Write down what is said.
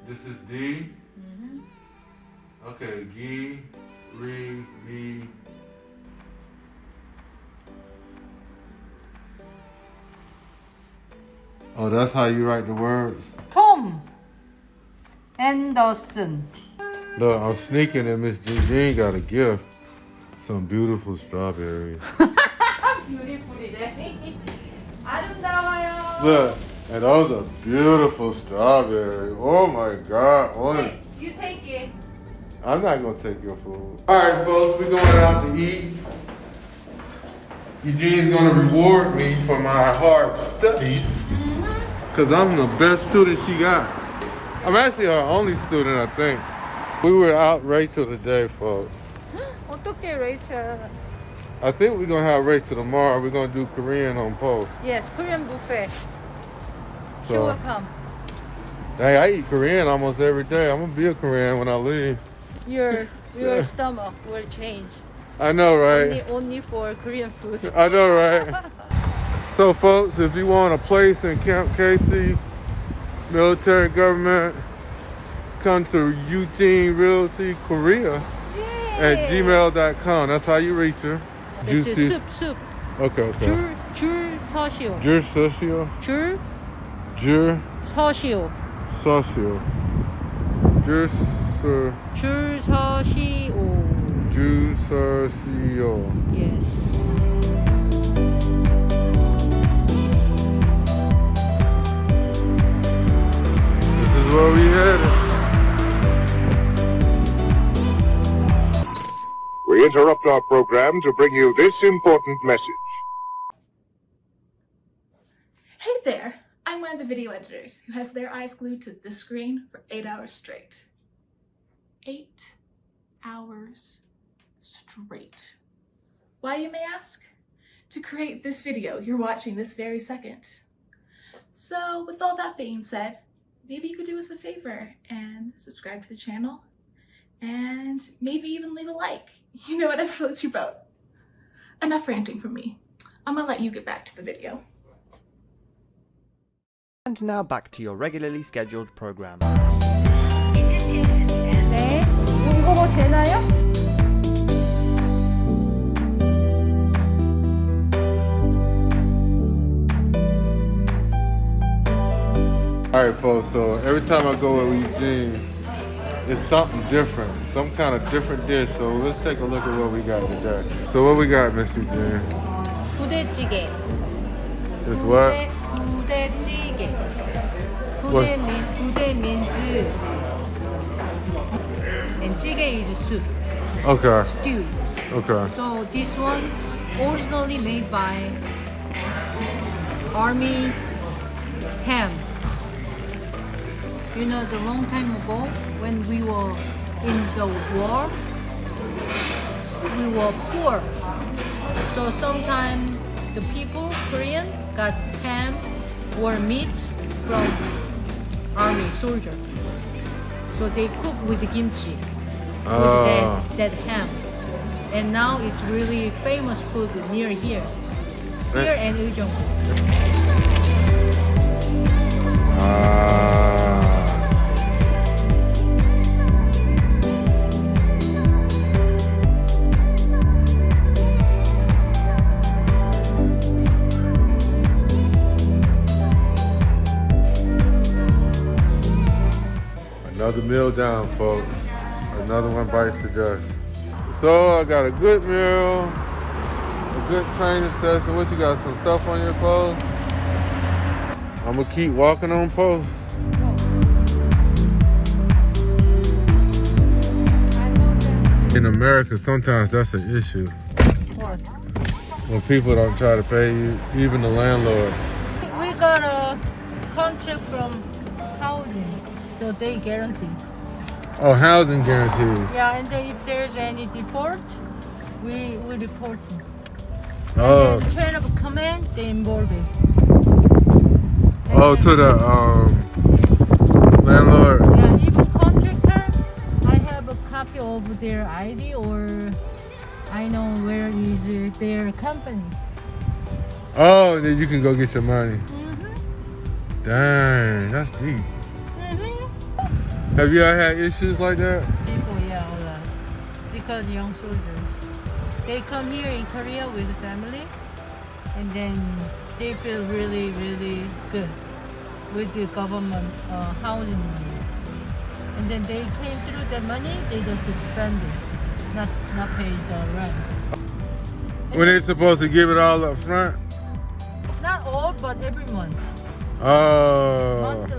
This is D. Okay, Gi, Ri, Vi. Oh, that's how you write the words? Tom Anderson. Look, I'm sneaking and Miss Eugene got a gift. Some beautiful strawberries. Beautiful이래. 아름다워요. Look, and those are beautiful strawberries. Oh my God. Oh, Hey, you take it. I'm not gonna take your food. All right, folks, we're going out to eat. Eugene's gonna reward me for my hard studies. Cause I'm the best student she got. I'm actually her only student, I think. We were out Rachel today, folks. 어떻게 Rachel? I think we're gonna have Rachel tomorrow. We're gonna do Korean on post. Yes, Korean buffet. She So, will come. hey, I eat Korean almost every day. I'm gonna be a Korean when I leave. Your stomach will change. I know, right? Only for Korean food. I know, right? So, folks, if you want a place in Camp Casey, military government, come to Eugene Realty Korea at gmail.com. That's how you reach her. It's soup. Okay. 줄 서시오. 줄 서시오. 줄 줄 서시오. 서시오. 줄 서시오. 줄 서시오. Yes. This is where we headed. We interrupt our program to bring you this important message. Hey there! I'm one of the video editors who has their eyes glued to this screen for 8 hours straight. 8 hours straight. Why, you may ask? To create this video you're watching this very second. So with all that being said, maybe you could do us a favor and subscribe to the channel and maybe even leave a like. You know, whatever floats your boat. Enough ranting from me. I'm gonna let you get back to the video. And now back to your regularly scheduled program. 네. 이거 뭐 되나요? All right, folks, so every time I go with Eugene, it's something different, some kind of different dish. So let's take a look at what we got today. So what we got, Miss Eugene? 부대찌개. It's what? 부대찌개. What? 부대 means and 찌개 is soup, Okay, stew. okay. So this one originally made by Army ham. You know, the long time ago when we were in the war, we were poor. So sometimes the people, Korean, got ham or meat from army soldier. So they cook with the kimchi, with that ham. And now it's really famous food near here. Here and Eugene. Another meal down, folks. Another one bites the dust. So I got a good meal, a good training session. What you got? Some stuff on your clothes? I'm gonna keep walking on post. In America, sometimes that's an issue. What? When people don't try to pay you, even the landlord. We got a contract from housing, so they guarantee. Oh, housing guarantees. Yeah, and then if there's any default, we report it. Oh, And then chain of command, they involve it. oh, to the landlord. Yeah, even contractor, I have a copy of their ID or I know where is their company. Oh, then you can go get your money. Dang, that's deep. Have you ever had issues like that? People, yeah, all that. Because young soldiers, they come here in Korea with family, and then they feel really, really good with the government housing money. And then they came through the money, they just spend it, not pay the rent. When they're supposed to give it all up front? Not all, but every month. Oh. Monthly.